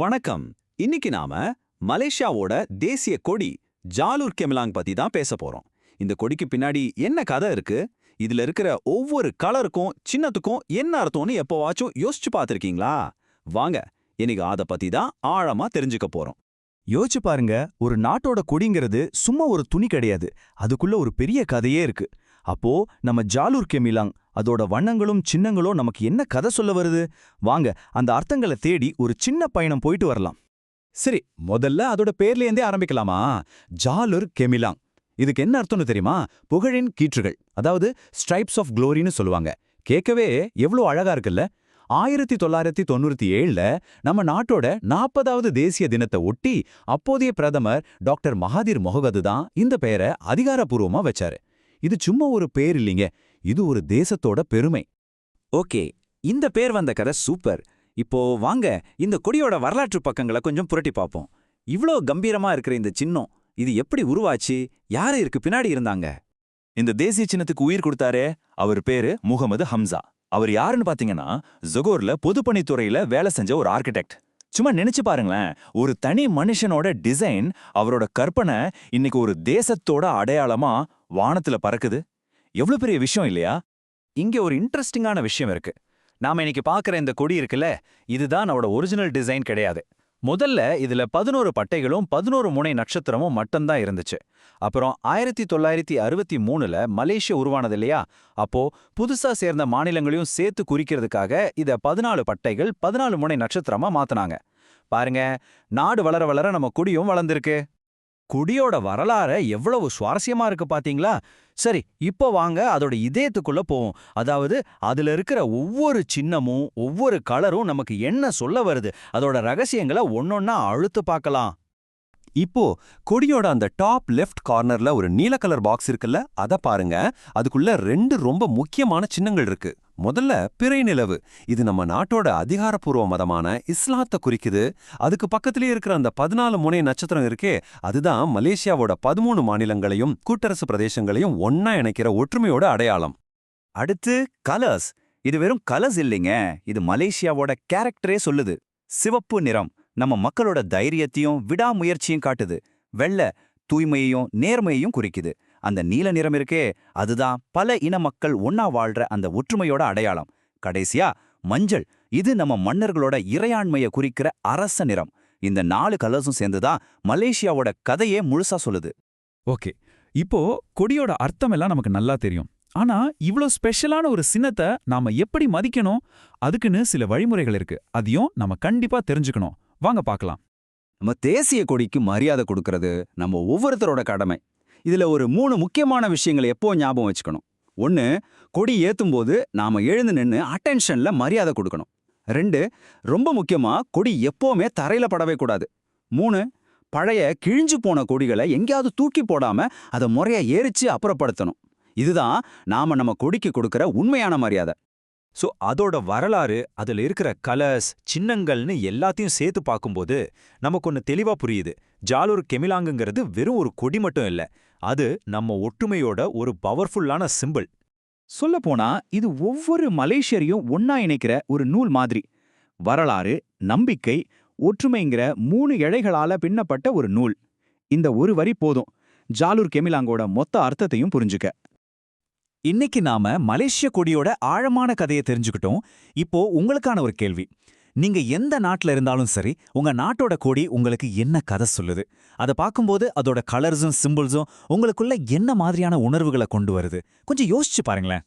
வணக்கம். இன்னைக்கு நாம மலேசியாவோட தேசிய கொடி ஜாலூர் கெமிலாங் பத்தி தான் பேச போறோம். இந்த கொடிக்கு பின்னாடி என்ன கதை இருக்கு, இதுல இருக்கிற ஒவ்வொரு கலருக்கும் சின்னத்துக்கும் என்ன அர்த்தம்னு எப்போவாச்சும் யோசிச்சு பார்த்திருக்கீங்களா? வாங்க, இன்னைக்கு அத பத்தி தான் ஆழமா தெரிஞ்சுக்க போறோம். யோசிச்சு பாருங்க, ஒரு நாட்டோட கொடிங்கிறது சும்மா ஒரு துணி கிடையாது. அதுக்குள்ள ஒரு பெரிய கதையே இருக்கு. அப்போ நம்ம ஜாலூர் கெமிலாங் அதோட வண்ணங்களும் சின்னங்களும் நமக்கு என்ன கதை சொல்ல வருது? வாங்க, அந்த அர்த்தங்களை தேடி ஒரு சின்ன பயணம் போயிட்டு வரலாம். சரி, முதல்ல அதோட பேர்லேருந்தே ஆரம்பிக்கலாமா? ஜாலூர் கெமிலாங். இதுக்கு என்ன அர்த்தம்னு தெரியுமா? புகழின் கீற்றுகள், அதாவது ஸ்ட்ரைப்ஸ் ஆஃப் க்ளோரின்னு சொல்லுவாங்க. கேட்கவே எவ்வளோ அழகா இருக்குல்ல? 1997ல நம்ம நாட்டோட 40வது தேசிய தினத்தை ஒட்டி அப்போதைய பிரதமர் டாக்டர் மகாதீர் மொஹகது தான் இந்த பெயரை அதிகாரப்பூர்வமா வச்சாரு. இது சும்மா ஒரு பேர் இல்லைங்க, இது ஒரு தேசத்தோட பெருமை. ஓகே, இந்த பேர் வந்த கதை சூப்பர். இப்போ வாங்க இந்த கொடியோட வரலாற்று பக்கங்களை கொஞ்சம் புரட்டி பார்ப்போம். இவ்ளோ கம்பீரமா இருக்கிற இந்த சின்னம், இது எப்படி உருவாச்சு? யாரு இருக்கு பின்னாடி இருந்தாங்க? இந்த தேசிய சின்னத்துக்கு உயிர் கொடுத்தாரே, அவர் பேரு முகமது ஹம்சா. அவர் யாருன்னு பாத்தீங்கன்னா, ஜொகோர்ல பொதுப்பணித்துறையில வேலை செஞ்ச ஒரு ஆர்கிடெக்ட். சும்மா நினைச்சு பாருங்களேன், ஒரு தனி மனுஷனோட டிசைன், அவரோட கற்பனை இன்னைக்கு ஒரு தேசத்தோட அடையாளமா வானத்துல பறக்குது. எவ்வளவு பெரிய விஷயம் இல்லையா? இங்க ஒரு இன்ட்ரெஸ்டிங்கான விஷயம் இருக்கு. நாம இன்னைக்கு பார்க்குற இந்த கொடி இருக்குல்ல, இதுதான் நம்மளோட ஒரிஜினல் டிசைன் கிடையாது. முதல்ல இதுல 11 பட்டைகளும் 11 முனை நட்சத்திரமும் மட்டும்தான் இருந்துச்சு. அப்புறம் 1963ல மலேசியா உருவானது இல்லையா, அப்போ புதுசா சேர்ந்த மாநிலங்களையும் சேர்த்து குறிக்கிறதுக்காக இத 14 பட்டைகள் 14 முனை நட்சத்திரமா மாத்துனாங்க. பாருங்க, நாடு வளர வளர நம்ம கொடியும் வளர்ந்திருக்கு. கொடியோட வரலாறு எவ்வளவு சுவாரஸ்யமா இருக்கு பாத்தீங்களா? சரி, இப்போ வாங்க அதோட இதயத்துக்குள்ள போவோம். அதாவது அதுல இருக்கிற ஒவ்வொரு சின்னமும் ஒவ்வொரு கலரும் நமக்கு என்ன சொல்ல வருது, அதோட ரகசியங்களை ஒன்னொன்னா அழுத்து பார்க்கலாம். இப்போ கொடியோட அந்த டாப் லெஃப்ட் கார்னர்ல ஒரு நீல கலர் பாக்ஸ் இருக்குல்ல, அத பாருங்க. அதுக்குள்ள 2 ரொம்ப முக்கியமான சின்னங்கள் இருக்கு. முதல்ல பிறை நிலவு. இது நம்ம நாட்டோட அதிகாரப்பூர்வ மதமான இஸ்லாத்தை குறிக்குது. அதுக்கு பக்கத்திலே இருக்கிற அந்த 14 முனை நட்சத்திரம் இருக்கே, அதுதான் மலேசியாவோட 13 மாநிலங்களையும் கூட்டரசு பிரதேசங்களையும் ஒன்னா இணைக்கிற ஒற்றுமையோட அடையாளம். அடுத்து கலர்ஸ். இது வெறும் கலர்ஸ் இல்லைங்க, இது மலேசியாவோட கேரக்டரே சொல்லுது. சிவப்பு நிறம் நம்ம மக்களோட தைரியத்தையும் விடாமுயற்சியும் காட்டுது. வெள்ளை தூய்மையையும் நேர்மையையும் குறிக்குது. அந்த நீல நிறம் இருக்கே, அதுதான் பல இன மக்கள் ஒன்னா வாழ்ற அந்த ஒற்றுமையோட அடையாளம். கடைசியா மஞ்சள், இது நம்ம மன்னர்களோட இறையாண்மையை குறிக்கிற அரச நிறம். இந்த 4 கலர்ஸும் சேர்ந்துதான் மலேசியாவோட கதையே முழுசா சொல்லுது. ஓகே, இப்போ கொடியோட அர்த்தம் எல்லாம் நமக்கு நல்லா தெரியும். ஆனா இவ்ளோ ஸ்பெஷலான ஒரு சின்னத்தை நாம எப்படி மதிக்கணும்? அதுக்குன்னு சில வழிமுறைகள் இருக்கு. அதையும் நம்ம கண்டிப்பா தெரிஞ்சுக்கணும். வாங்க பார்க்கலாம். நம்ம தேசிய கொடிக்கு மரியாதை கொடுக்கறது நம்ம ஒவ்வொருத்தரோட கடமை. இதுல ஒரு 3 முக்கியமான விஷயங்களை எப்போ ஞாபகம் வச்சுக்கணும். 1, கொடி ஏத்தும் போது நாம எழுந்து நின்னு அட்டென்ஷன்ல மரியாதை கொடுக்கணும். 2, ரொம்ப முக்கியமா கொடி எப்பவுமே தரையில படவே கூடாது. 3, பழைய கிழிஞ்சு போன கொடிகளை எங்கேயாவது தூக்கி போடாம அதை முறையா ஏறிச்சு அப்புறப்படுத்தணும். இதுதான் நாம நம்ம கொடிக்கு கொடுக்கிற உண்மையான மரியாதை. ஸோ அதோட வரலாறு, அதில் இருக்கிற கலர்ஸ், சின்னங்கள்னு எல்லாத்தையும் சேர்த்து பார்க்கும்போது நமக்கு ஒன்று தெளிவா புரியுது. ஜாலூர் கெமிலாங்குங்கிறது வெறும் ஒரு கொடி மட்டும் இல்லை, அது நம்ம ஒற்றுமையோட ஒரு பவர்ஃபுல்லான சிம்பிள். சொல்லப்போனா இது ஒவ்வொரு மலேசியரையும் ஒன்னா இணைக்கிற ஒரு நூல் மாதிரி. வரலாறு, நம்பிக்கை, ஒற்றுமைங்கிற 3 இழைகளால பின்னப்பட்ட ஒரு நூல். இந்த ஒரு வரி போதும் ஜாலூர் கெமிலாங்கோட மொத்த அர்த்தத்தையும் புரிஞ்சுக்க. இன்னைக்கு நாம மலேசிய கொடியோட ஆழமான கதையை தெரிஞ்சுக்கிட்டோம். இப்போ உங்களுக்கான ஒரு கேள்வி. நீங்க எந்த நாட்டுல இருந்தாலும் சரி, உங்க நாட்டோட கொடி உங்களுக்கு என்ன கதை சொல்லுது? அதை பார்க்கும்போது அதோட கலர்ஸும் சிம்பிள்ஸும் உங்களுக்குள்ள என்ன மாதிரியான உணர்வுகளை கொண்டு வருது? கொஞ்சம் யோசிச்சு பாருங்களேன்.